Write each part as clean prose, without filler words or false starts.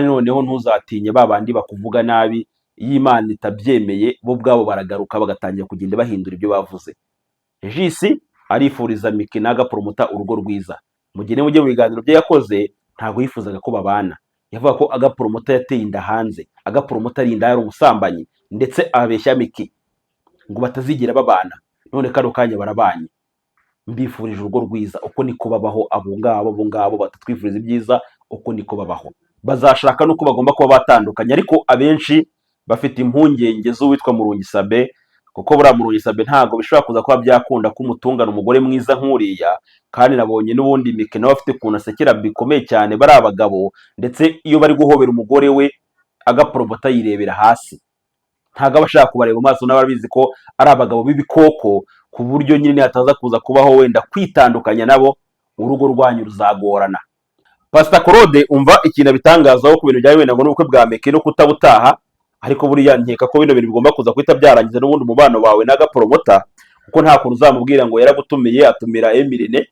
noneho ntuzatinye babandi bakuvuga nabi, iyo Imana itabyemeye bo ubwabo baragaruka bagatangira kugenda bahindura ibyo bavuze. Regis arifuriza Miki na Agapromota urugo rwiza. Mugene mujye mu biganiro bye yakoze, ntago yifuzaga ko babana. Yavuga ko Agapromota yateye inda hanze, Agapromota ari inda yari umusambanyi, ndetse abeshya Miki ngo batazigira babana. None kano kanya barabanye. Mbifurije urugo rwiza. Uko niko babaho abo ngabo batatwifuriza ibyiza, uko niko babaho. Bazashaka nuko bagomba kuba batandukanye, ariko abenshi bafite impungenge z'uwitwa Murungi Sabin, kuko buriya Murungi Sabin ntago bishobora kuza kuba byakunda ko umutungana umugore mwiza nk'uriya. Kandi nabonye n'ubundi Miki nawe afite ukuntu asekera bikomeye cyane bari abagabo, ndetse iyo bari guhobera umugore we Agapromota yirebera hasi, ntago abashaka kubareba mu maso, n'ababizi ko ari abagabo b'ibikoko, ku buryo nyine hataza kuza kubaho wenda kwitandukanya nabo, urugo rwanyu ruzagorana. Pastor Claude umva ikintu bitangazaho ku bintu byawe wenda ngo n'ubukwe bwa Miki no kutabutaha, ariko buriya nkeka ko bino bintu bigomba kuza kwita byarangiza n'ubundi umubano wawe na Agapromota, kuko nta kuntu uzamubwira ngo yaragutumiye atumira Emirene,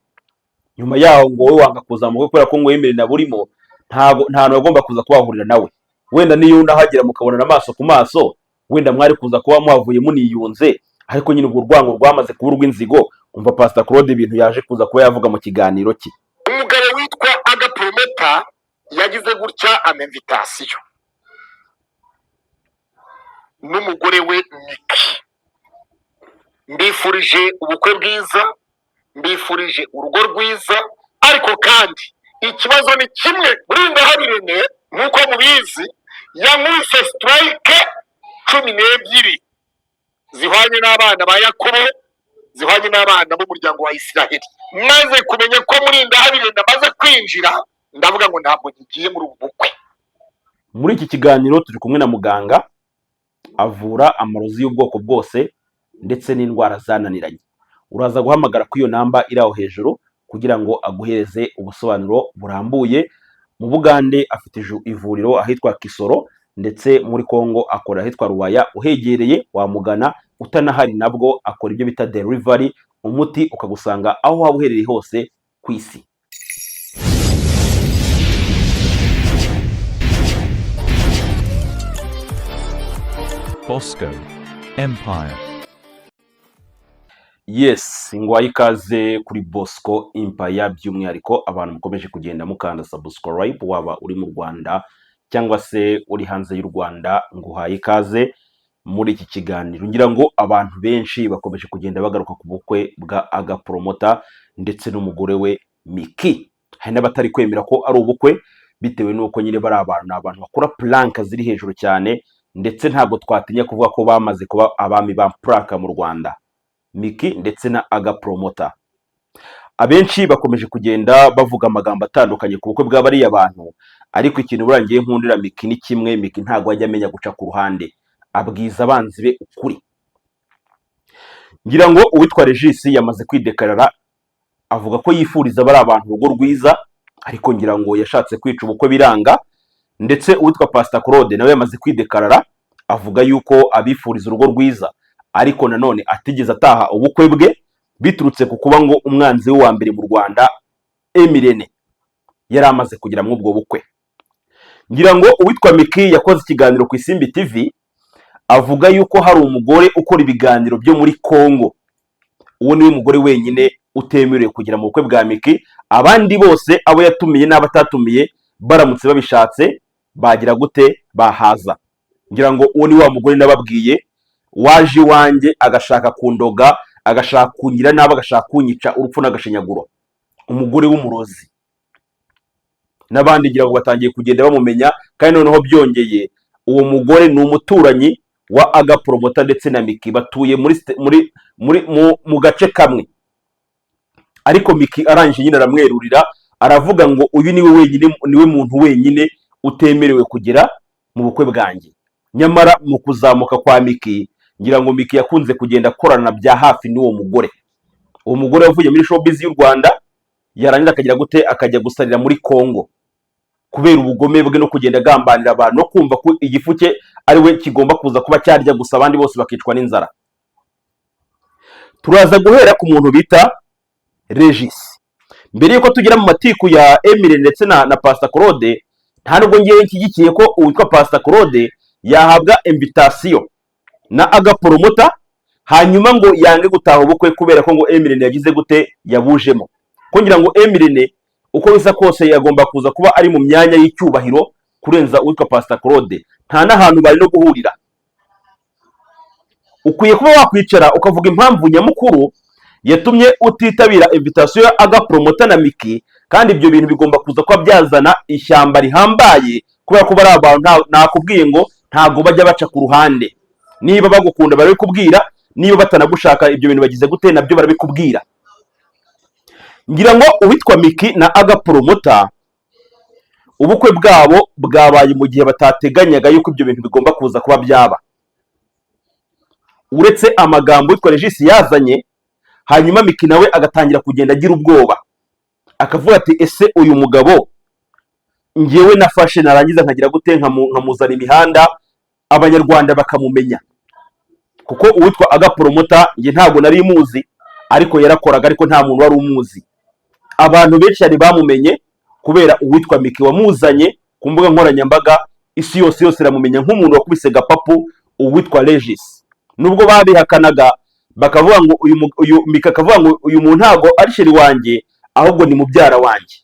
nyuma yaho ngo wowe wanga kuza mu kubera ko ngo Emirene aburimo, nta agomba kuza kubahurira nawe. Wenda niyo unahagera mukabonana amaso ku maso, wenda mwari kuza kuba mwavuye muniyunze, ariko nyine ubwo rwango rwamaze kuba urw'inzigo. Umva Pastor Claude ibintu yaje kuza kuba yavuga mu kiganiro cye. Umugabo witwa Agapromota yagize gutya amemvitasiyo n'umugore we Miki. Mbifurije ubukwe bwiza, mbifurije urugo rwiza, ariko kandi ikibazo ni kimwe. Murindahabirene nk'uko mubizi yankubise strike 12 zihwanye n'abana ba Yakobo, zihwanye n'abana b'umuryango wa Isiraheli. Maze kumenya ko Murindahabirene amaze kwinjira, ndavuga ngo ntabwo ngiye muri ubu bukwe. Muri iki kiganiro turi kumwe na muganga avura amarozi y'ubwoko bwose ndetse n'indwara zananiranye. Uraza guhamagara ku iyo namba iri aho hejuru kugira ngo aguhereze ubusobanuro burambuye. Mu Bugande afite ivuriro ahitwa Kisoro, ndetse muri Kongo akora ahitwa Ruwaya. Uhegereye wamugana, utanahari nabwo akora ibyo bita delivery, umuti ukagusanga aho waba uherereye hose ku isi. Bosco Empire. Yes, ngwaye ikaze kuri Bosco Empire, by'umwihariko abantu mukomeje kugenda mukanda subscribe, waba uri mu Rwanda cyangwa se uri hanze y'u Rwanda, nguhaye ikaze muri iki kiganiro. Ngira ngo abantu benshi bakomeje kugenda bagaruka ku bukwe bwa Agapromota ndetse n'umugore we Miki. Hari n'abatari kwemera ko ari ubukwe bitewe n'uko nyine bari abantu bakora planka ziri hejuru cyane, ndetse ntabwo twatinya kuvuga ko bamaze kuba abami ba planka mu Rwanda, Miki ndetse na Agapromota. Abenshi bakomeje kugenda bavuga amagambo atandukanye ku bukwe bw'abariya abantu, ariko ikintu burangiye nkundira Miki ni kimwe: Miki ntabwo ajya amenya guca ku ruhande, abwiza abanzi be ukuri. Ngira ngo uwitwa Regis yamaze kwidekarara, avuga ko yifuriza bari abantu urugo rwiza, ariko ngira ngo yashatse kwica ubukwe biranga. Ndetse uwitwa Pastor Claude nawe yamaze kwidekarara, avuga yuko abifuriza urugo rwiza, ariko nanone atigeze ataha ubukwe bwe biturutse ku kuba ngo umwanzi we wa mbere mu Rwanda Emirene yari amaze kugira mu ubwo bukwe. Ngira ngo uwitwa Miki yakoze ikiganiro ku Isimbi TV, avuga yuko hari umugore ukora ibiganiro byo muri Kongo. Uwo niwe mugore wenyine utemerewe kugira mu bukwe bwa Miki. Abandi bose abo yatumiye n'abatatumiye baramutse babishatse bagira gute, bahaza. Ngira ngo uwo ni wa mugore nababwiye waje iwanjye agashaka kundoga, agashaka kungira nabi, agashaka kunyica urupfu n'agashinyaguro, umugore w'umurozi. N'abandi ngira ngo batangiye kugenda bamumenya, kandi noneho byongeye uwo mugore ni umuturanyi wa Agapromota ndetse na Miki, batuye mu gace kamwe. Ariko Miki arangije nyine aramwerurira, aravuga ngo uyu niwe muntu wenyine utemerewe kugera mu bukwe bwanjye. Nyamara mu kuzamuka kwa Miki, ngira ngo Miki yakunze kugenda akorana bya hafi n'uwo mugore. Uwo mugore yavuye muri showbiz y'u Rwanda, yarangira akagira gute, akajya gusarira muri Kongo kubera ubugome bwe no kugenda agambanira abantu no kumva ko igifu cye ari we kigomba kuza kuba cyarya gusa, abandi bose bakicwa n'inzara. Turaza guhera ku muntu bita Regis. Mbere yuko tugera mu matiku ya Emirene ndetse na Pastor Claude, nta nubwo ngewe nshyigikiye ko uwitwa Pastor Claude yahabwa invitation na agapromota hanyuma ngo yange gutaha ubukwe kubera ko ngo Emirene yagize gute yabujemo. Kugira ngo Emirene uko bisa kose yagomba kuza kuba ari mu myanya y'icyubahiro kurenza uwitwa Pastor Claude, nta n'ahantu bari no guhurira. Ukwiye kuba wakwicara ukavuga impamvu nyamukuru yatumye utitabira invitation ya agapromota na Miki, kandi ibyo bintu bigomba kuza kuba byazana ishyamba rihambaye kubera ko bari abantu nakubwiye ngo ntago bajya baca ku ruhande. Niba bagukunda barabikubwira, niba batanagushaka ibyo bintu bagize gute nabyo barabikubwira. Ngira ngo uwitwa Miki na agapromota ubukwe bwabo bwabaye mu gihe batateganyaga yuko ibyo bintu bigomba kuza kuba byaba. Uretse amagambo witwa Regis yazanye, hanyuma Miki nawe agatangira kugenda agira ubwoba, akavuga ati ese uyu mugabo ngewe nafashe narangiza nkagira gute nkamuzana imihanda abanyarwanda bakamumenya, kuko uwitwa agapromota nge ntabwo nari muzi, ariko yarakoraga ariko nta muntu wari umuzi. Abantu benshi cyane bamumenye kubera uwitwa Miki wamuzanye ku mbuga nkoranyambaga, isi yose iramumenya nk'umuntu wakubise gapapu uwitwa Regis. Nubwo babihakanaga bakavuga ngo uyu Miki akavuga ngo uyu muntu ntago ari sheri wanjye ahubwo ni mubyara wanjye,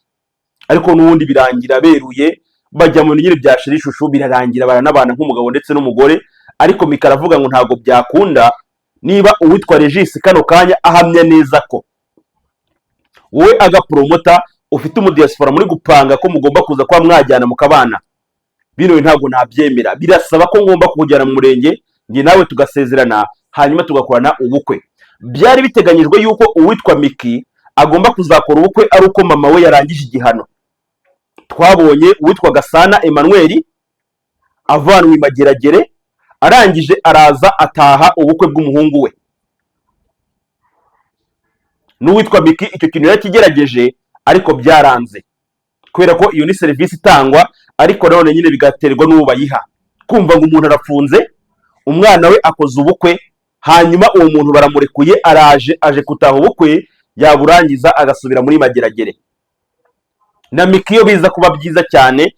ariko n'ubundi birangira beruye bajya mu nyiri bya sheri shushu, birarangira baranabana nk'umugabo ndetse n'umugore. Ariko Miki aravuga ngo ntago byakunda niba uwitwa Regis kano kanya ahamya neza ko wowe agapromota ufite umudiaspora muri gupanga ko mugomba kuza kwa mwajyana mukabana. Bino ntago nabyemera, birasaba ko ngomba kujyana mu murenge nge nawe tugasezerana hanyuma tugakorana ubukwe. Byari biteganyijwe yuko uwitwa Miki agomba kuzakora ubukwe ari uko mama we yarangije igihano. Twabonye uwitwa Gasana Emmanuel avanwe Mageragere, arangije araza ataha ubukwe bw'umuhungu we. N'uwitwa Miki icyo kintu yakigerageje ariko byaranze, kubera ko iyo ni serivisi itangwa, ariko none nyine bigaterwa n'uwo bayiha. Kumva ngo umuntu arafunze, umwana we akoze ubukwe, hanyuma uwo muntu baramurekuye aje kutaha ubukwe, yaburangiza agasubira muri Mageragere. Na Miki yo biza kuba byiza cyane,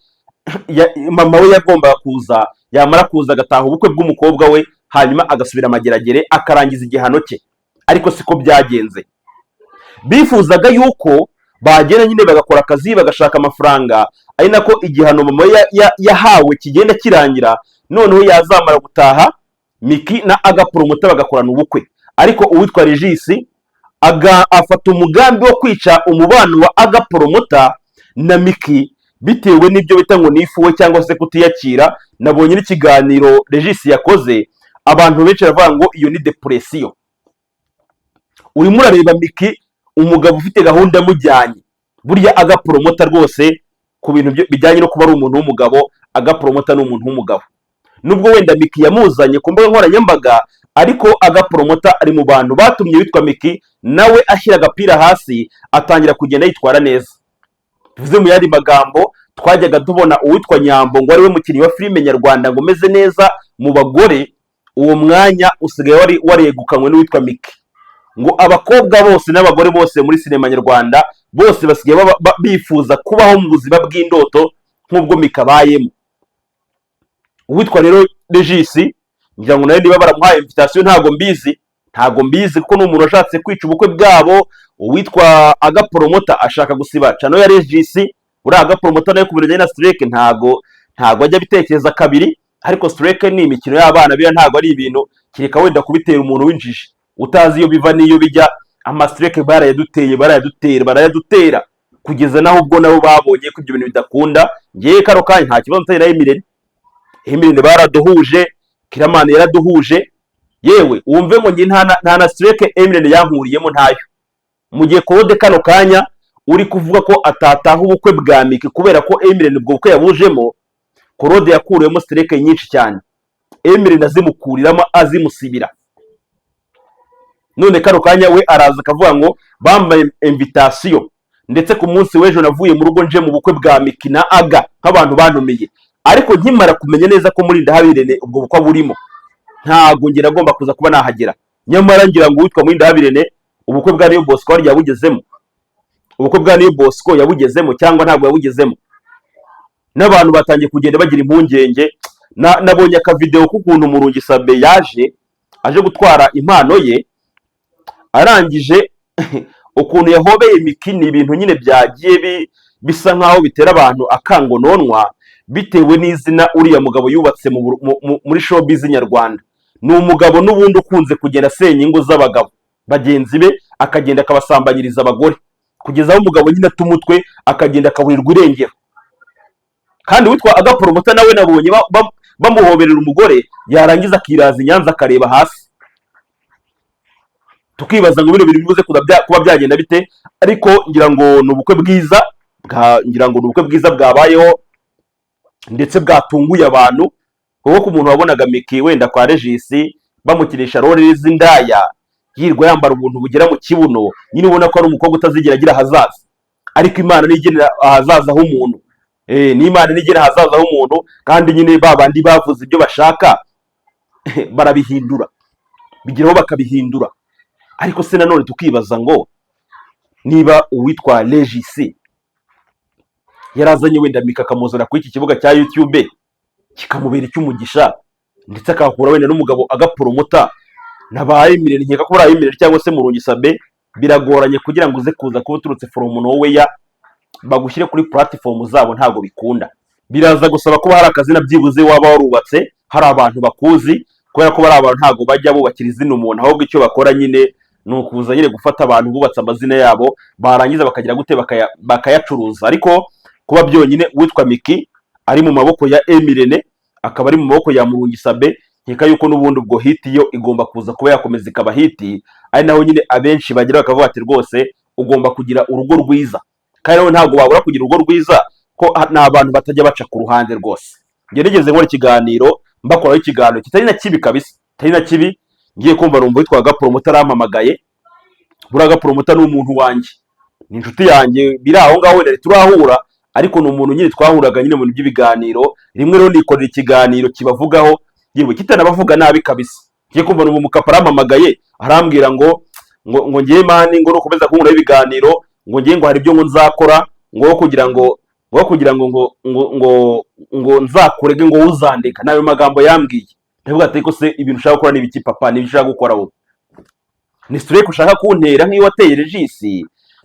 mama we yagomba kuza, yamara kuza agataha ubukwe bw'umukobwa we, hanyuma agasubira Mageragere akarangiza igihano cye, ariko siko byagenze. Bifuzaga yuko bagenda nyine bagakora akazi bagashaka amafaranga, ari nako igihano mama we yahawe kigenda kirangira, noneho yazamara gutaha Miki na agapromota bagakorana ubukwe. Ariko uwitwa Regis afata umugambi wo kwica umubano wa agapromota na Miki bitewe n'ibyo bita ngo nifuwe cyangwa se kutiyakira. Nabonye n'ikiganiro Regis yakoze, abantu benshi baravuga ngo iyo ni depression. Urimo urareba Miki umugabo ufite gahunda mujyanye, burya agapromota rwose ku bintu bijyanye no kuba ari umuntu w'umugabo, agapromota ni umuntu w'umugabo. Nubwo wenda Miki yamuzanye ku mbuga nkoranyambaga, ariko agapromota ari mu bantu batumye witwa Miki nawe ashyira agapira hasi atangira kugenda yitwara neza. Bivuze mu yandi magambo, twajyaga tubona uwitwa Nyambo ngo ari we mukinnyi wa filime nyarwanda ngo umeze neza mu bagore, uwo mwanya usigaye waregukanywe n'uwitwa Miki. Ngo abakobwa bose n'abagore bose muri sinema nyarwanda bose basigaye bifuza kubaho mu buzima bw'indoto nk'ubwo Miki abayemo. Uwitwa rero Regis ngira ngo nawe niba baramuhaye invitation ntago mbizi kuko n'umuntu ashatse kwica ubukwe bwabo. Uwitwa agapromota ashaka gusiba cano ya Regis, uri agapromota nayo kubiranye na Strike ntago ajya bitekereza kabiri. Ariko Strike ni imikino y'abana, bira ntago ari ibintu kireka wenda kubitera umuntu w'injiji utazi iyo biva n'iyo bijya. Amastrike barayadutera kugeza naho ubwo nabo babonye ko ibyo bintu bidakunda. Ngiye karo kanya nta kibazo ntari na Emirene baraduhuje, Kiramani yaraduhuje, yewe wumve ngo ngi nta na Strike Emirene yankuriyemo ntayo. Mu gihe Claude kano kanya uri kuvuga ko atataha ubukwe bwa Miki kubera ko Emirene ubwo bukwe yabujemo, Claude yakuriyemo Strike nyinshi cyane, Emirene azimukuriramo azimusibira. None kano kanya we araza akavuga ngo bambaye invitation, ndetse ku munsi w'ejo navuye mu rugo nje mu bukwe bwa Miki na Aga nk'abantu bantumiye, ariko nkimara kumenya neza ko muri Ndahabirene ubwo bukwe burimo, ntago ngira agomba kuza kuba nahagera. Nyamara ngira ngo witwa muri Ndahabirene ubukwe bwa Niyo Bosco yabugezemo, ubukwe bwa Niyo Bosco yabugezemo cyangwa ntabwo yabugezemo. n'abantu batangiye kugenda bagira impungenge. Nabonye akavideo k'ukuntu Murungi Sabe aje gutwara impano ye, arangije ukuntu yahobeye Miki, ni ibintu nyine byagiye bisa nkaho bitera abantu akangononwa bitewe n'izina uriya mugabo yubatse muri showbiz nyarwanda. Ni umugabo n'ubundi ukunze kugenda asenya ingo z'abagabo bagenzi be, akagenda akabasambanyiriza abagore, kugeza aho umugabo nyine ata umutwe akagenda akaburirwa irengero. Kandi witwa Agaporomota nawe nabonye bamuhoberera umugore, yarangiza akiraza i Nyanza akareba hasi, tukibaza ngo bino bintu bivuze kuba byagenda bite. Ariko ngira ngo ni ubukwe bwiza bwabayeho ndetse bwatunguye abantu, kuko ku muntu wabonaga Miki wenda kwa Regis bamukinisha role z'indaya, yirwa yambara ubuntu bugera mu kibuno, nyine ubona ko ari umukobwa utazigera agira ahazaza. Ariko Imana nigenera ahazaza h'umuntu, n'Imana nigenera ahazaza h'umuntu, kandi nyine babandi bavuze ibyo bashaka barabihindura, bigeraho bakabihindura. Ariko se nanone tukibaza ngo niba uwitwa Regis yarazanye wenda Miki akamuzana kuri iki kibuga cya YouTube kikamubera icy'umugisha, ndetse akahura wenda n'umugabo Agaporomota nabaye Emirene, nkeka ko baraye Emirene cyangwa se Murungi Sabe, biragoranye kugira ngo uze kuza kuba uturutse from nowhere bagushyire kuri platform zabo, ntago bikunda. Biraza gusaba ko hari akazina byibuze waba warubatse, hari abantu bakuzi, kubera ko bari abantu ntago bajya bubakira izina umuntu, ahubwo icyo bakora nyine ni ukuza nyine gufata abantu bubatse amazina yabo, barangiza bakagira gute bakayacuruza. Ariko kuba byonyine uwitwa Miki ari mu maboko ya Emirene, akaba ari mu maboko ya Murungi Sabe, nkeka yuko n'ubundi ubwo hiti yo igomba kuza kuba yakomeza ikaba hiti, ari naho nyine abenshi bagira bakavuga ati rwose ugomba kugira urugo rwiza. Kandi nawe ntabwo wabura kugira urugo rwiza, ko ni abantu batajya baca ku ruhande rwose. Ngiye nigeze nkora ikiganiro, mbakoraho ikiganiro kitari na kibi kabisa, kitari na kibi, ngiye kumva numva witwa Agaporomota arampamagaye. Buriya Agaporomota ni umuntu wanjye, ni inshuti yanjye, biri aho ngaho wenda turahura, ariko ni umuntu nyine twahuraga nyine mu bintu by'ibiganiro. Rimwe rero nikorera ikiganiro kibavugaho, yewe kitanabavuga nabi kabisa. Ngiye kumva numva umukapa arampamagaye, arambwira ngo ngiye mani ngo nukomeza kunkora ibiganiro, ngo ngiye ngo hari ibyo ngo nzakora, ngo kugira ngo nzakurege ngo uzandeka. Nayo magambo yambwiye, ndavuga ati ko se ibintu ushaka gukora n'ibiki papa, n'ibyo ushaka gukora wowe? Ni strike ushaka kuntera nk'iyo wateye Regis?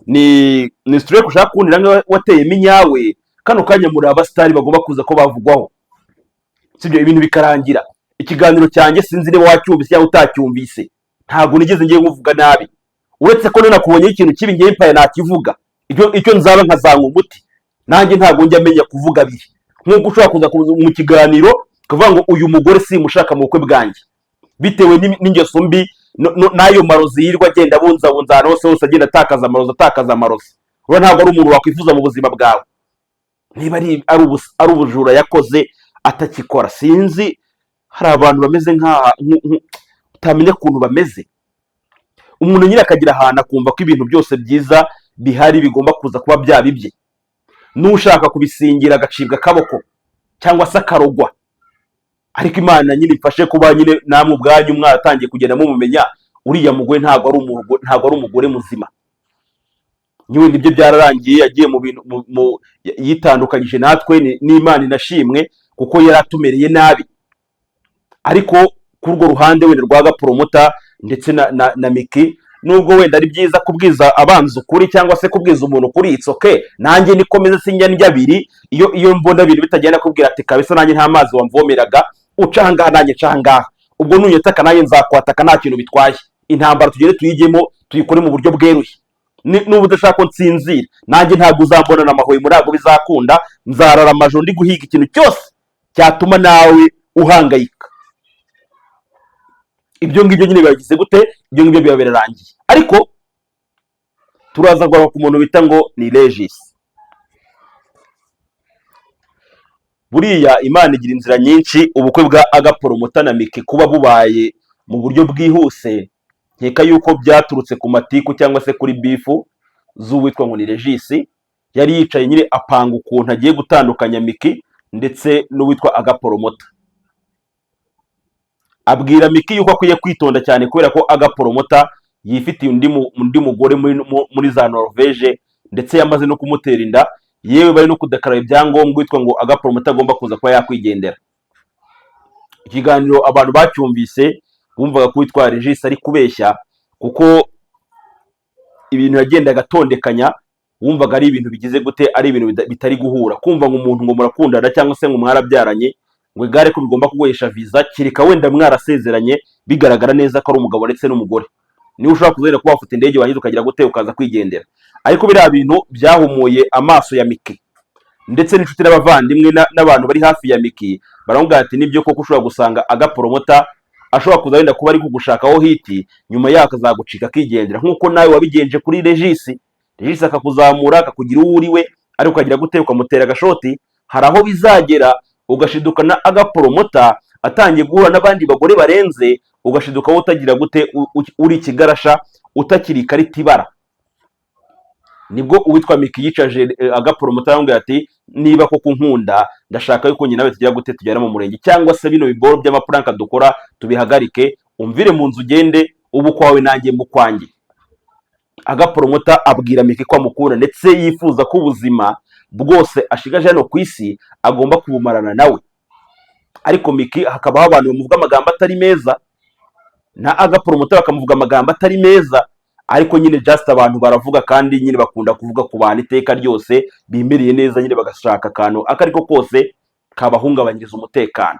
Ni strike ushaka kuntera nk'iyo wateye Minyawe? Kano kanya muri abasitari bagomba kuza ko bavugwaho, sibyo ibintu bikarangira. Ikiganiro cyanjye sinzi niba wacyumvise cyangwa utacyumvise, ntabwo nigeze ngiye nkuvuga nabi, uretse ko nakubonye ikintu kibi ngiye mpaye nakivuga. Icyo nzaba nkazanga umuti, nanjye ntabwo njya amenya kuvuga biri. Nk'uko ushobora kuza mu kiganiro kuvuga ngo uyu mugore simushaka mu bukwe bwanjye, bitewe n'ingeso mbi n'ayo marozi yirwa agenda abunzabunza ahantu hose agenda atakaza amarozi. Uba ntabwo ari umuntu wakwifuza mu buzima bwawe. Niba ari ubujura yakoze atakikora, sinzi, hari abantu bameze utamenya ukuntu bameze. Umuntu nyine akagira ahantu akumva ko ibintu byose byiza bihari bigomba kuza kuba byabibye, n'ushaka kubisingira agacibwa akaboko cyangwa se akarogwa. Ariko Imana nyine ifashe kuba nyine namwe ubwanyu mwaratangiye kugenda mumumenya, uriya mugore ntabwo ari umugore muzima. Niwe nibyo byararangiye, yagiye mu bintu yitandukanyije natwe, n'Imana inashimwe kuko yari atumereye nabi. Ariko kuri urwo ruhande wenda rwa Agaporomota ndetse na Miki, nubwo wenda ari byiza kubwiza abanza ukuri cyangwa se kubwiza umuntu ukuri, it's okay. Nanjye nikomeze sinjya ndya abiri, iyo mbona ibintu bitagenda kubwira ati kabisa nanjye nta mazi wamvomeraga, ucanga nanjye canga, ubwo nunyetaka nanjye nzakwataka, nta kintu bitwaye. Intambara tugere tuyigemo tuyikore mu buryo bweruye. Nubu udashaka ko nsinzira, nanjye ntabwo uzambona n'amahwemo, ntabwo bizakunda. Nzarara amajoro ndi guhiga ikintu cyose cyatuma nawe uhangayika. Ibyo ngibyo nyine bibagize gute, ibyo ngibyo biba birarangiye. Ariko turaza guhora ku muntu bita ngo ni Regis. Buriya Imana igira inzira nyinshi. Ubukwe bwa Agaporomota na Miki kuba bubaye mu buryo bwihuse, nkeka yuko byaturutse ku matiku cyangwa se kuri bifu z'uwitwa ngo ni Regis. Yari yicaye nyine apanga ukuntu agiye gutandukanya Miki ndetse n'uwitwa Agaporomota. Abwira Miki yuko akwiye kwitonda cyane, kubera ko Agaporomota yifitiye undi mugore muri za Norvege, ndetse yamaze no kumutera inda. yewe bari no kudekarara ibyangombwa witwa ngo agapromota agomba kuza kuba yakwigendera. Ikiganiro abantu bacyumvise bumvaga ko witwa Regis ari kubeshya, kuko ibintu yagendaga atondekanya wumvaga ari ibintu bigize gute, ari ibintu bitari guhura. Kumva ngo umuntu ngo murakundana cyangwa se ngo mwarabyaranye ngo igare ko bigomba kuguhesha visa, kireka wenda mwarasezeranye bigaragara neza ko ari umugabo ndetse n'umugore, niwe ushobora kuzera kuba wafite indege wangiza ukagira gute ukaza kwigendera. Ariko biriya bintu byahumuye amaso ya Miki ndetse n'inshuti n'abavandimwe n'abantu bari hafi ya Miki, baramubwira ati nibyo koko ushobora gusanga agapromota ashobora kuza wenda kuba ari kugushakaho hiti, nyuma yaho akazagucika akigendera, nk'uko nawe wabigenje kuri Regis akakuzamura akakugira uwo uri we, ariko ukagira gute ukamutera agashoti. Hari aho bizagera ugashiduka na agapromota atangiye guhura n'abandi bagore barenze, ugashiduka wowe utagira gute uri ikigarasha, utakiri ikarita ibara. Nibwo uwitwa Miki yicaje agapromota aramubwira ati niba koko nkunda ndashaka yuko nyine nawe tugira gute tujyana mu murenge, cyangwa se bino biboro by'amapranka dukora tubihagarike, umvire mu nzu ugende ubu kwawe nanjye mu kwanjye. Agapromota abwira Miki ko amukunda ndetse yifuza ko ubuzima bwose ashigaje hano ku isi agomba kubumarana nawe. Ariko Miki hakabaho abantu bamuvuga amagambo atari meza, na agapromota bakamuvuga amagambo atari meza, ariko nyine just abantu baravuga, kandi nyine bakunda kuvuga ku bantu iteka ryose bimereye neza, nyine bagashaka akantu akariko kose kabahungabanyiriza umutekano.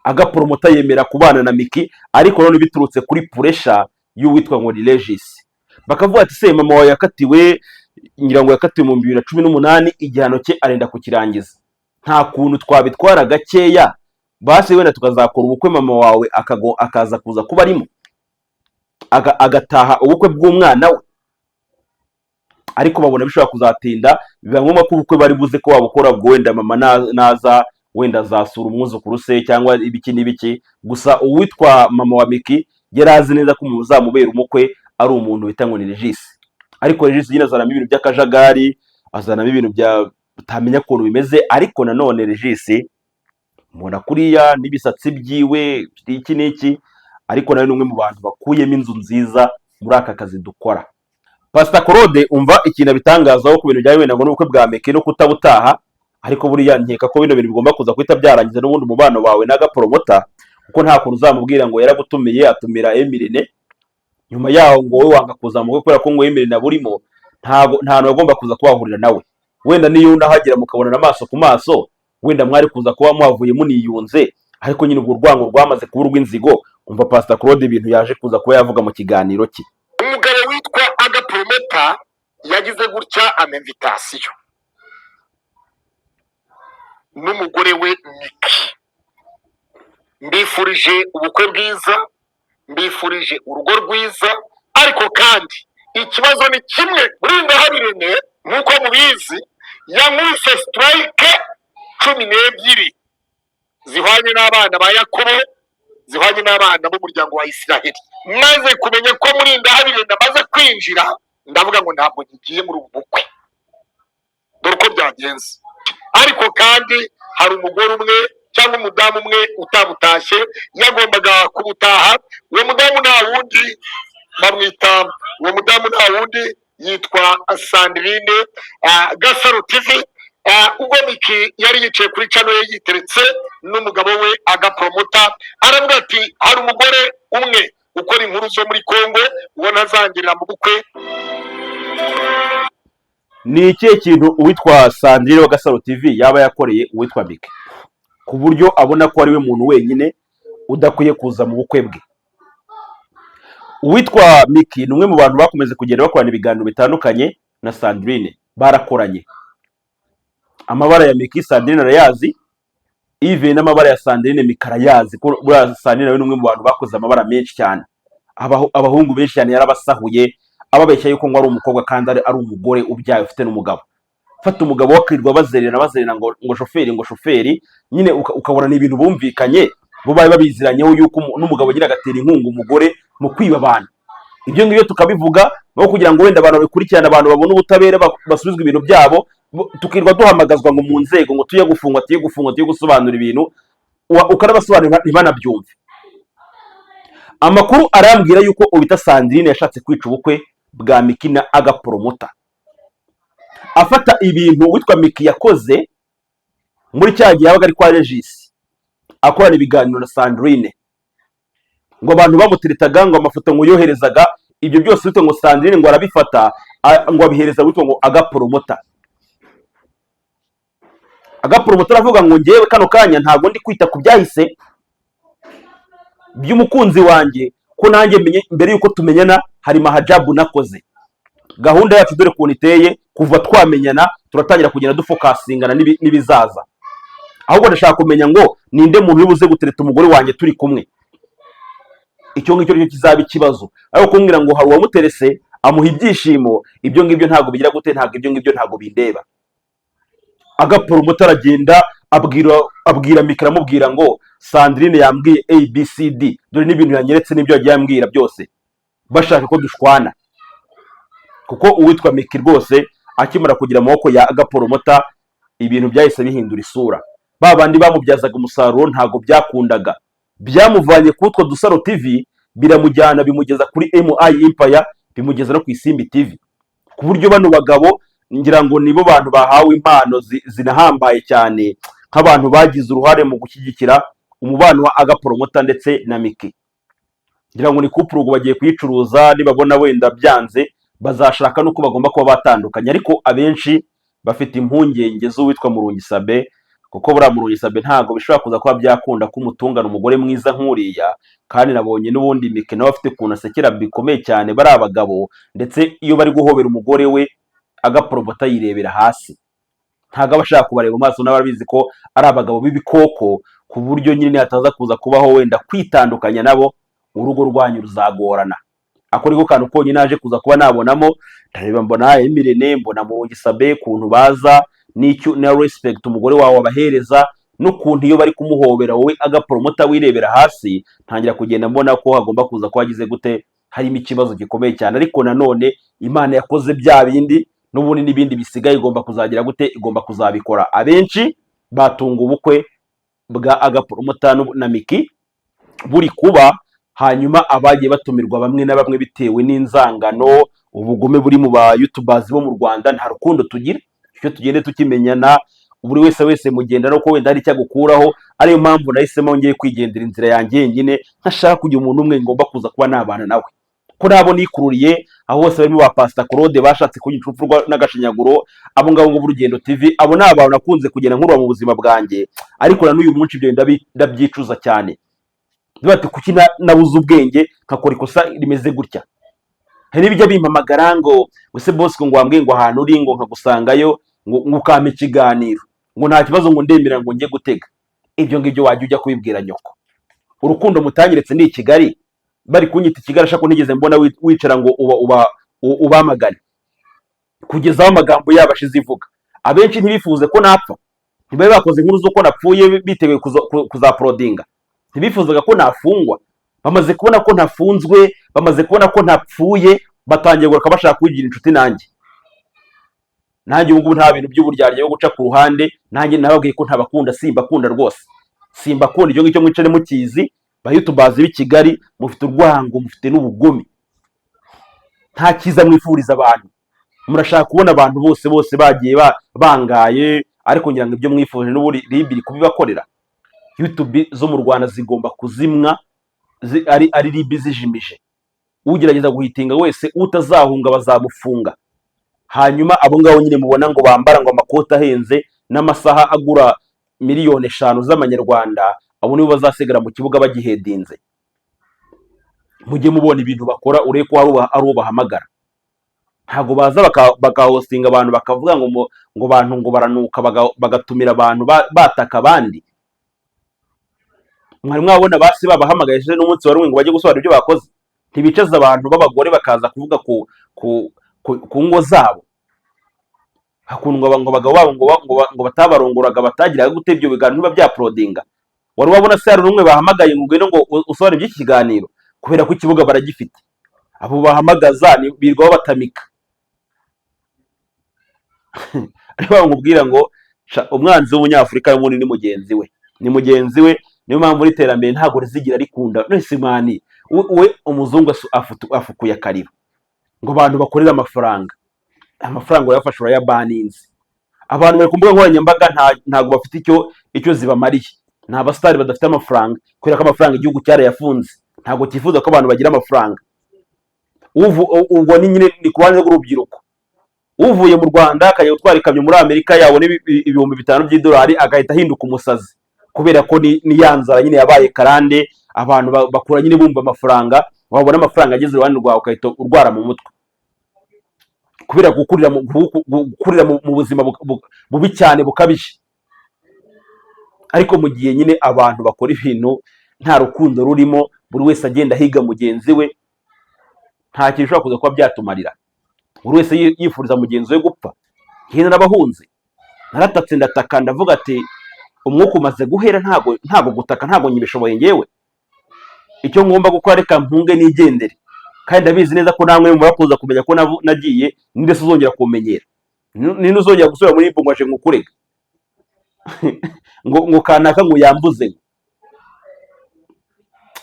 Agapromota yemera kubana na Miki, ariko none biturutse kuri pressure y'uwitwa ngo ni Regis. Bakavuga ati se mama wawe yakatiwe, ngira ngo yakatiwe mu 2018, igihano cye arenda kukirangiza, nta kuntu twabitwara gakeya basi wenda tukazakora ubukwe mama wawe akaza kuza kuba arimo agataha ubukwe bw'umwana we. Ariko babona bishobora kuzatinda, biba ngombwa ko ubukwe bari buze ko wabukora bwo wenda mama naza wenda azasura umwuzukuru se cyangwa ibiki n'ibiki. Gusa uwitwa mama wa Miki yarazi neza ko muzamubera umukwe ari umuntu bita ngo ni Regis. Ariko Regis nyine azanamo ibintu by'akajagari, azanamo ibintu bya utamenya ukuntu bimeze. Ariko nanone Regis mubona kuriya n'ibisatsi byiwe iki n'iki, ariko nawe n'umwe mu bantu bakuyemo inzu nziza muri aka kazi dukora. Pastor Claude umva ikintu bitangazaho ku bintu byawe ngo n'ubukwe bwa Miki no kutabutaha, ariko buriya nkeka ko bino bintu bigomba kuza kwita byarangiza n'ubundi umubano wawe n'agapromota, kuko nta kuntu uzamubwira ngo yaragutumiye atumira Emirine, nyuma yaho ngo wowe wanga kuza mu kubera ko ngo Emirine aburimo, nta hantu agomba kuza kubahurira nawe. Wenda niyo unahagera mukabonana amaso ku maso, wenda mwari kuza kuba mwavuye muniyunze, ariko nyine ubwo rwango rwamaze kuba urw'inzigo. Umva Pastor Claude ibintu yaje kuza kuba yavuga mu kiganiro cye. Umugabo witwa agapromota yagize gutya amemvitasiyo n'umugore we Miki, mbifurije ubukwe bwiza, mbifurije urugo rwiza, ariko kandi ikibazo ni kimwe. Burinda habirene nk'uko mubizi yankubise strike 12 zihwanye n'abana ba Yakobo, zihwanye n'abana b'umuryango wa Isiraheli. Maze kumenya ko Murinda habirene amaze kwinjira, ndavuga ngo ntabwo ngiye muri ubu bukwe, dore uko byagenze. Ariko kandi hari umugore umwe cyangwa umudamu umwe utabutashye yagombaga kubutaha. Uwo mudamu nta wundi bamwita, uwo mudamu nta wundi yitwa Sandrine Gasaro TV. Ubwo Miki yari yicaye kuri channel ye yiteretse n'umugabo we agapromota, aravuga ati hari umugore umwe ukora inkuru zo muri Kongo uwo ntazangirira mu bukwe. Ni ikihe kintu uwitwa Sandrine wa Gasaro TV yaba yakoreye uwitwa Miki ku buryo abona ko ari we muntu wenyine udakwiye kuza mu bukwe bwe? Uwitwa Miki ni umwe mu bantu bakomeze kugenda bakorana ibiganiro bitandukanye na Sandrine, barakoranye. Amabara ya Miki Sandrine arayazi, even n'amabara ya Sandrine Miki arayazi, ko buriya Sandrine nawe ni umwe mu bantu bakoze amabara menshi cyane. Abahungu benshi cyane yarabasahuye, ababeshya yuko ngo ari umukobwa kandi ari umugore ubyaye ufite n'umugabo. Fata umugabo wakirwa bazerera ngo shoferi, nyine ukabona ni ibintu bumvikanye, bo bari babiziranyeho yuko n'umugabo agira agatera inkunga umugore mu kwiba abantu. Ibyo ngibyo tukabivuga no kugira ngo wenda abantu bakurikirana, abantu babone ubutabera basubizwe ibintu byabo, tukirwa duhamagazwa ngo mu nzego ngo tuye gufungwa tuye gusobanura ibintu, ukarabasobanurira ntibanabyumve. Amakuru arambwira yuko ubita Sandrine yashatse kwica ubukwe bwa Miki na agapromota. afata ibintu witwa Miki yakoze muri cya gihe yabaga ari kwa Regis akorana ibiganiro na Sandrine, ngo abantu bamuteretaga ngo amafoto ngo yoherezaga ibyo byose witwa ngo Sandrine ngo arabifata ngo abihereza witwa ngo agapromota. Agapromota aravuga ngo ngewe kano kanya ntago ndi kwita ku byahise by'umukunzi wanjye, ko nanjye menye mbere yuko tumenyana hari mahajabu nakoze. Gahunda yacu dore kuntu iteye, kuva twamenyana turatangira kugenda dufokasingana n'ibizaza. Ahubwo ndashaka kumenya ngo ninde muntu uribuze gutereta umugore wanjye turi kumwe. Icyo ngicyo cyo kizaba ikibazo. Ariko kumbwira ngo hari uwamuterese amuha ibyishimo, ibyo ngibyo ntago bigira gute, ntago ibyo ngibyo ntago bindeba. Agapromota aragenda abwira Miki aramubwira ngo Sandrine yambwiye ABCD, dore n'ibintu yanyeretse n'ibyo yagiye yambwira byose, bashaka ko dushwana. Kuko uwitwa Miki rwose akimara kugira amaboko ya agapromota, ibintu byahise bihindura isura. Babandi bamubyazaga umusaruro ntago byakundaga, byamuvanye ku utwo Dusaro TV biramujyana bimugeza kuri MI Empire, bimugeza no ku Isimbi TV, ku buryo bano bagabo ngira ngo nibo bantu bahawe impano zinahambaye cyane, nk'abantu bagize uruhare mu gushyigikira umubano wa agapromota ndetse na Miki. Ngira ngo ni couple bagiye kuyicuruza, nibabona wenda byanze bazashaka nuko bagomba kuba batandukanye, ariko abenshi bafite impungenge z'uwitwa Murungi Sabe, kuko buriya Murungi Sabe ntago bishobora kuza kuba byakunda ko umutungana umugore mwiza nk'uriya, kandi nabonye n'ubundi Miki nawe afite ukuntu asekera bikomeye cyane bari abagabo, ndetse iyo bari guhobera umugore we agapromota yirebera hasi, ntago abashaka kubareba mu maso, n'ababizi ko ari abagabo b'ibikoko, ku buryo nyine hataza kuza kubaho wenda kwitandukanya nabo, urugo rwanyu ruzagorana. Ako niko kantu konyine naje kuza kuba nabonamo. Ndareba mbona Emirene, mbona Murungi Sabe kuntu baza n'icyo na respect umugore wawe abahereza, n'ukuntu iyo bari kumuhobera wowe agapromota wirebera hasi, ntangira kugenda mbona ko hagomba kuza ko hagize gute, harimo ikibazo gikomeye cyane. Ariko nanone Imana yakoze bya bindi, n'ubundi n'ibindi bisigaye igomba kuzagira gute, igomba kuzabikora. Abenshi batunga ubukwe bwa agapromota na Miki buri kuba, hanyuma abagiye batumirwa bamwe na bamwe bitewe n'inzangano, ubugome buri mu ba YouTubers bo mu Rwanda, nta rukundo tugira. Icyo tugende tukimenyana, buri wese mugenda no ko wenda hari cyagukuraho. Ariyo mpamvu nahisemo ngiye kwigendera inzira yanjye nyine, ntashaka kugira umuntu umwe ngomba kuza kuba nabana nawe, ko nabo nikururiye aho hose barimo ba Pastor Claude bashatse kunyicupfurwa n'agashinyaguro. Abo ngabo ngo Urugendo TV, abo ni abantu nakunze kugenda nkurwa mu buzima bwanjye, ariko na n'uyu munsi ibyo ndabyicuza cyane. Bati kuki nabuze ubwenge nkakora ikosa rimeze gutya. Hari n'ibijya bimpamagara ngo use Bosco ngo wambwiye ngo ahantu uri ngo nkagusangayo ngo ukame ikiganiro, ngo nta kibazo ngo ndemera ngo njye gutega. Ibyo ngibyo wajya ujya kubibwira nyoko. Urukundo mutangiretse ndi i Kigali, bari kunyita i Kigali, ashaka nigeze mbona wicara ngo ubamagane kugezaho amagambo yabashize ivuga. Abenshi ntibifuze ko napfa, ntibabe bakoze inkuru z'uko napfuye bitewe kuzaprodinga, ntibifuzaga ko nafungwa. Bamaze kubona ko ntafunzwe, bamaze kubona ko ntapfuye, batangiye guruka bashaka kugira inshuti nanjye. Nanjye ubu nta bintu by'uburyarya byo guca ku ruhande, nanjye nababwiye ko ntabakunda, simbakunda rwose, simbakunda. Ibyo ngicyo mwicare mukizi. Ba YouTubers b'i Kigali mufite urwango, mufite n'ubugome, nta kiza mwifuriza abantu. Murashaka kubona abantu bose bagiye bangaye, ariko ngira ngo ibyo mwifuje n'uburi ribiri kubibakorera. YouTube zo mu Rwanda zigomba kuzimwa, ari ribi zijimije. Ugerageza guhitinga wese utazahunga bazamufunga. Hanyuma abo ngabo nyine mubona ngo bambara ngo amakoti ahenze n'amasaha agura miliyoni 5 z'amanyarwanda, abo nibo bazasigara mu kibuga bagihedinze. Mujye mubona ibintu bakora, ureke ko ari uwo bahamagara. Ntago baza bakahostinga abantu bakavuga ngo bantu ngo baranuka bagatumira abantu bataka abandi. Mwari mwabona basi babahamagaje n'umunsi wa rumwe ngo bajye gusobanura ibyo bakoze. Ntibicaza abantu b'abagore bakaza kuvuga ku ngo zabo, hakundwa ngo abagabo babo ngo batabaronguraga, batagira gute ibyo biganiro biba byaprodinga. Wari wabona se hari rumwe bahamagaye ngo ngwino ngo usobanure iby'iki kiganiro, kubera ko ikibuga baragifite. Abo bahamagaza birwaho batamika. Ariko bamubwira ngo umwanzi w'umunyafurika y'umuntu ni mugenzi we, ni mugenzi we. Niyo mpamvu muri terambere ntago rizigira rikunda. Nese mani we umuzungu afukuye akariro ngo abantu bakorera amafaranga. amafaranga urayafashe urayabaninze. Abantu bari ku mbuga nkoranyambaga ntabwo bafite icyo zibamariye. Ni abasitari badafite amafaranga kubera ko amafaranga igihugu cyarayafunze, ntabwo cyifuza ko abantu bagira amafaranga. Ubwo ni nyine ni ku ruhande rw'urubyiruko. Uvuye mu Rwanda akajya gutwara ikamyo muri Amerika yabona ibihumbi 5 by'idolari agahita ahinduka umusazi kubera ko ni ya nzara nyine yabaye karande. Abantu bakura nyine bumva amafaranga, wabona amafaranga ageze iruhande rwawe ukahita urwara mu mutwe kubera gukurira mu buzima bubi cyane bukabije. Ariko mu gihe nyine abantu bakora ibintu nta rukundo rurimo, buri wese agenda higa mugenzi we, nta kintu ushobora kuza kuba byatumarira. Buri wese yifuriza mugenzi we gupfa. Njye narabahunze, naratatse ndataka ndavuga ati umwuka umaze guhera, ntago gutaka ntago nyibishoboye ngewe. Icyo ngomba gukora reka mpunge nigendere, kandi ndabizi neza ko namwe murakuza kumenya ko nagiye ninde se uzongera kumenyera, ninde uzongera gusubira muri ibyo ngwaje ngukurega ngo kanaka ngo yambuze.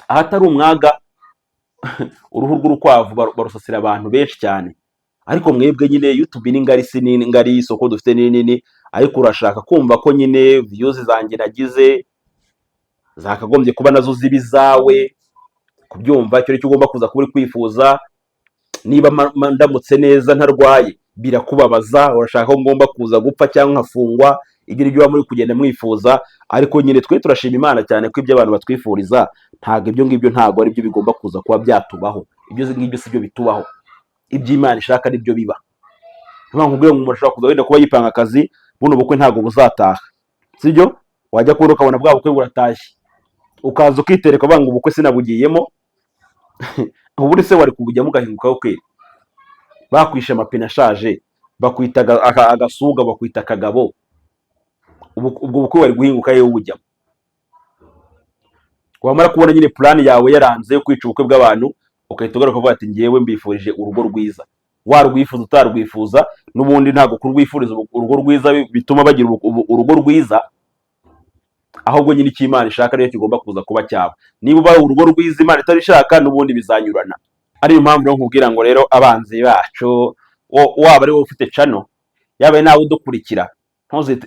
Ahatari umwaga uruhu rw'urukwavu barusasira abantu benshi cyane. Ariko mwebwe nyine YouTube ni ngari, si ni ngari, isoko dufite ni nini, ariko urashaka kumva ko nyine views zanjye nagize zakagombye kuba nazo zibizawe. Kubyumva icyo cyo ugomba kuza kuri kwifuza. Niba ndamutse neza ntarwaye birakubabaza, urashaka ko ngomba kuza gupfa cyangwa nkafungwa, igira ibyo muri kugenda mwifuza. Ariko nyine twe turashima Imana cyane ko ibyo abantu batwifuriza ntago ibyo ngibyo ntago ari byo bigomba kuza kuba byatubaho. Ibyo ngibyo si byo bitubaho, ibyo Imana ishaka nibyo biba. Niba nkubwiye ngo umuntu ashobora kuza wenda kuba yipanga akazi, buno bukwe ntago buzataha, sibyo? Wajya kubona ukabona bwa bukwe buratashye, ukaza ukitereka banga ubukwe sinabugiyemo. Ubundi se wari kubujyamo ugahinguka kweri? Bakwishe amapine ashaje, bakwita agasuga, bakwita akagabo, ubwo bukwe wari guhinguka yewe ubujyamo. Wamara kubona nyine plan yawe yaranze yo kwica ubukwe bw'abantu, ukahita ugaruka uvuga ati ngewe mbifurije urugo rwiza. Warwifuza utarwifuza n'ubundi ntago kurwifuriza urugo rwiza bituma bagira urugo rwiza, ahubwo nyine icyo Imana ishaka rero kigomba kuza kuba cyabo. Niba ubaye urugo rwiza Imana itabishaka n'ubundi bizanyurana. Ariyo mpamvu rero nkubwira ngo rero abanzi bacu, waba ari wowe ufite channel, yaba nawe udukurikira,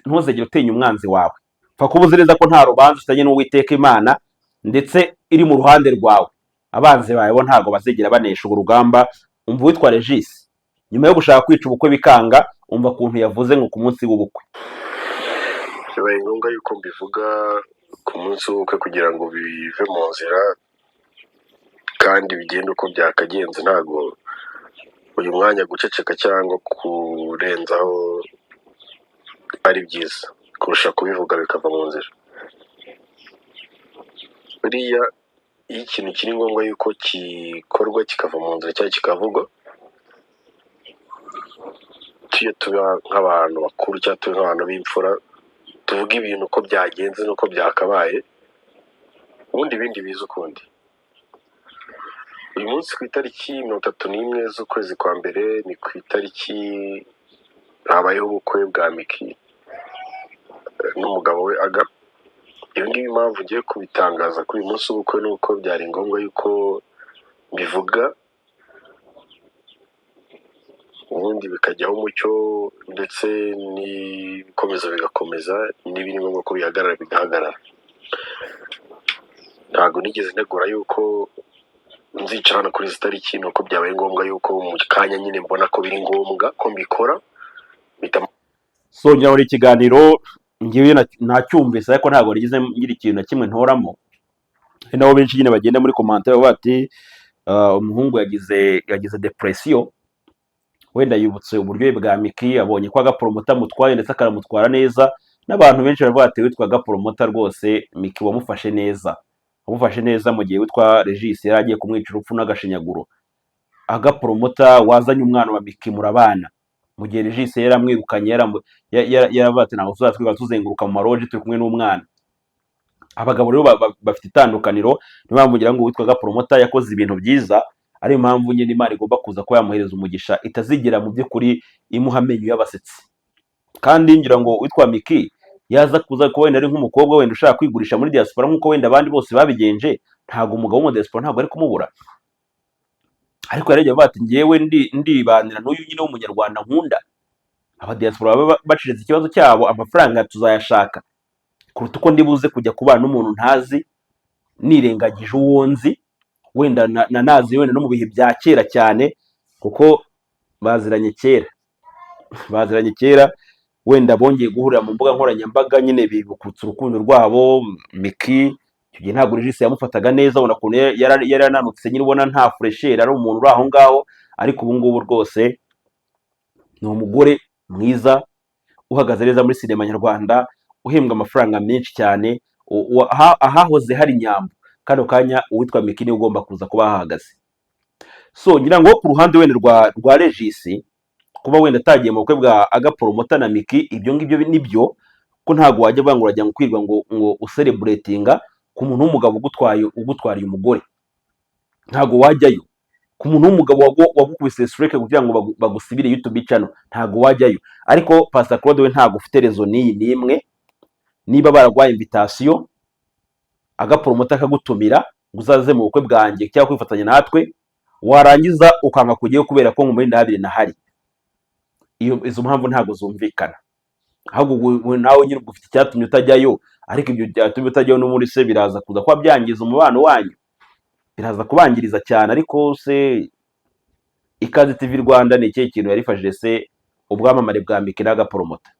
ntuzegere utinya umwanzi wawe. Pfa kubuze neza ko nta rubanza ufitanye n'Uwiteka Imana ndetse iri mu ruhande rwawe. Abanzi bawe bo ntago bazegera banesha urugamba. Umva witwa Regis nyuma yo gushaka kwica ubukwe bikanga, umva kuntu yavuze ngo ku munsi w'ubukwe bibaye ngombwa yuko mbivuga ku munsi w'ubukwe kugira ngo bive mu nzira kandi bigende uko byakagenze. Ntago uyu mwanya guceceka cyangwa kurenzaho ari byiza kurusha kubivuga bikava mu nzira. Buriya iyo ikintu kiri ngombwa yuko gikorwa kikava mu nzira cyangwa kikavugwa, tujye tuba nk'abantu bakuru cyangwa tuba nk'abantu b'imfura, tuvuga ibintu uko byagenze n'uko byakabaye, ubundi ibindi biza ukundi. Uyu munsi ku itariki 31 z'ukwezi kwa mbere ni ku itariki habayeho ubukwe bwa Miki n'umugabo we Aga. Iyo ngiyo impamvu ngiye kubitangaza kuri uyu munsi w'ubukwe nuko byari ngombwa yuko mbivuga, ubundi bikajyaho umucyo ndetse n'ibikomeza bigakomeza, n'ibiri ngombwa ko bihagarara bigahagarara. Ntabwo nigeze negura yuko nzicarana kuri izi tariki, nuko byabaye ngombwa yuko mu kanya nyine mbona ko biri ngombwa ko mbikora. Songera muri ikiganiro ngiye nacyumvise, ariko ntabwo rigize ngira ikintu na kimwe ntoramo. Nabo benshi nyine bagenda muri commentaire bati umuhungu yagize depression, wenda yibutse uburyo bwa Miki, abonye ko agapromota mutwaye ndetse akaramutwara neza. N'abantu benshi baravuga ati witwa agapromota rwose Miki wamufashe neza, mu gihe witwa Regis yaragiye kumwica urupfu n'agashinyaguro. Agapromota wazanye umwana wa Miki murabana, mu gihe Regis yaramwirukanye, yaravuga ati ntabwo tuzatwiga tuzenguruka mu maroji turi kumwe n'umwana. Abagabo rero bafite itandukaniro, niyo mpamvu ngira ngo witwa agapromota yakoze ibintu byiza. Ariyo mpamvu nyine Imana igomba kuza ko yamuhereza umugisha, itazigera mu by'ukuri imuha amenyo y'abasetsi. Kandi ngira ngo witwa Miki yaza kuza ko wenda ari nk'umukobwa wenda ushaka kwigurisha muri diaspora nk'uko wenda abandi bose babigenje, ntago umugabo mu diaspora ntago ari kumubura. ariko yarebye avuga ati ngewe ndibanira n'uyu nyine w'umunyarwanda nkunda, abadiaspora baba baciriza ikibazo cyabo, amafaranga tuzayashaka kuruta uko ndibuze kujya kubana n'umuntu ntazi nirengagije uwo nzi, wenda nazi wenda no mu bihe bya kera cyane, kuko baziranye kera wenda bongeye guhurira mu mbuga nkoranyambaga nyine bibukutsa urukundo rwabo. Miki icyo gihe ntabwo Regis yamufataga neza, ubona ukuntu yarananutse nyine, ubona nta furesheri, ari umuntu uri aho ngaho, ariko ubu ngubu rwose ni umugore mwiza uhagaze neza muri sinema nyarwanda, uhembwa amafaranga menshi cyane, ahahoze hari Nyambo, kano kanya uwitwa Miki niwe ugomba kuza kuba ahahagaze. So ngira ngo ku ruhande wenda rwa Regis, kuba wenda atagiye mu bukwe bwa Agapromota na Miki, ibyo ngibyo nibyo, ko ntabwo wajya banga urajya ngo kwirwa ngo ucelebratinga ku muntu w'umugabo ugutwariye umugore, ntabwo wajyayo. Ku muntu w'umugabo wagukubise strike kugira ngo bagusibire YouTube channel, ntabwo wajyayo. Ariko Pastor Claude we ntabwo ufite rezo n'imwe, niba baragwaye invitation Agapromota akagutumira ngo uzaze mu bukwe bwanjye cyangwa kwifatanya natwe, warangiza ukanga kujyayo kubera ko muri ndabire nahari, izo mpamvu ntabwo zumvikana. Ahubwo nawe nyine ufite icyatumye utajyayo, ariko ibyo byatumye utajyayo no muri se biraza kuza kuba byangiza umubano wanyu, biraza kubangiriza cyane. Ariko se Ikaze TV Rwanda ni ikihe kintu yarifashije se ubwamamare bwa Miki na Agapromota?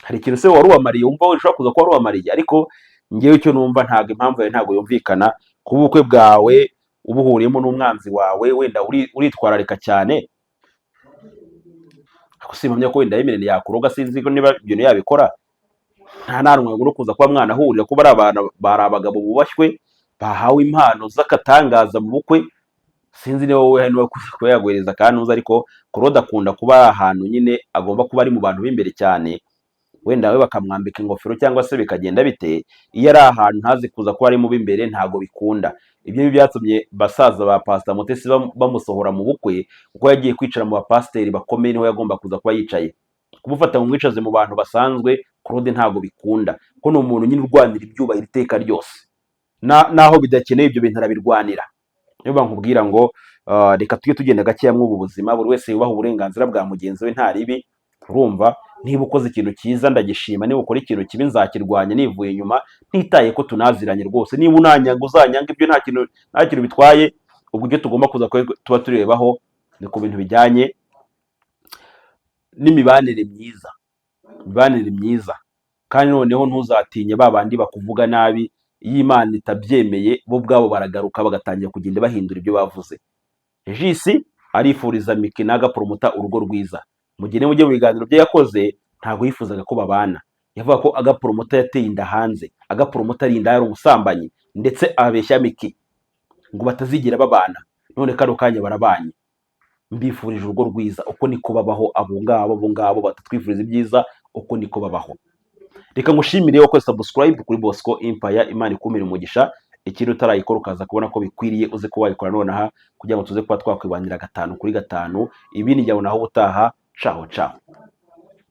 Hari ikintu se wari uwamariye wumva ushobora kuza kuba wari uwamariye? Ariko ngewe icyo numva ntabwo impamvu yawe ntabwo yumvikana, ku bukwe bwawe ubuhuriyemo n'umwanzi wawe, wenda uritwararika cyane. Simamya ko wenda yemerene yakuroga, sinzi ko niba ibyo yabikora. Nta narumwe ngo kuza kuba mwana hurira kuba ari abantu bari abagabo bubashywe bahawe impano z'akatangaza mu bukwe. Sinzi niba wowe hano kuba yaguhereza kanuza, ariko Claude akunda kuba ahantu nyine agomba kuba ari mu bantu b'imbere cyane, wenda we bakamwambika ingofero cyangwa se bikagenda bite. Iyo ari ahantu ntazi kuza kuba ari mu b'imbere ntago bikunda. Ibyo byatumye basaza ba Pastor Mutesi bamusohora mu bukwe, kuko yagiye kwicara mu bapasiteri bakomeye, niho yagomba kuza kuba yicaye. Kumufata mu mwicaze mu bantu basanzwe Claude ntago bikunda, ko ni umuntu nyine urwanira ibyubahiro iteka ryose, naho bidakeneye ibyo bintu arabirwanira. Niyo bankubwira ngo reka tujye tugenda gakeya mw'ubu buzima, buri wese yubaha uburenganzira bwa mugenzi we, nta ribi. Urumva, niba ukoze ikintu cyiza ndagishima, niba ukora ikintu kibi nzakirwanya nivuye inyuma, ntitaye ko tunaziranye rwose. Niba unanyanga uzanyanga, ibyo nta kintu bitwaye. Ubwo ibyo tugomba kuza tuba turebaho ni ku bintu bijyanye n'imibanire myiza. Kandi noneho ntuzatinye babandi bakuvuga nabi, iyo Imana itabyemeye bo ubwabo baragaruka bagatangira kugenda bahindura ibyo bavuze. Regis arifuriza Miki na Agapromota urugo rwiza. Mu gihe mujye mu biganiro bye yakoze, ntabwo yifuzaga ko babana. Yavuga ko Agapromota yateye inda hanze, Agapromota ari inda, yari umusambanyi, ndetse abeshya Miki ngo batazigira babana. None kano kanya barabanye. Mbifurije urugo rwiza. Uko niko babaho abo ngabo batatwifuriza ibyiza, uko niko babaho. Reka ngushimire ko subscribe kuri Bosco Empire. Imana ikumire umugisha. Ikintu utarayikora ukaza kubona ko bikwiriye, uze ko wayikora nonaha, kugira ngo tuze kuba twakwibanira 5 kuri 5. Ibi ni jyaho naho ubutaha. Ciao ciao.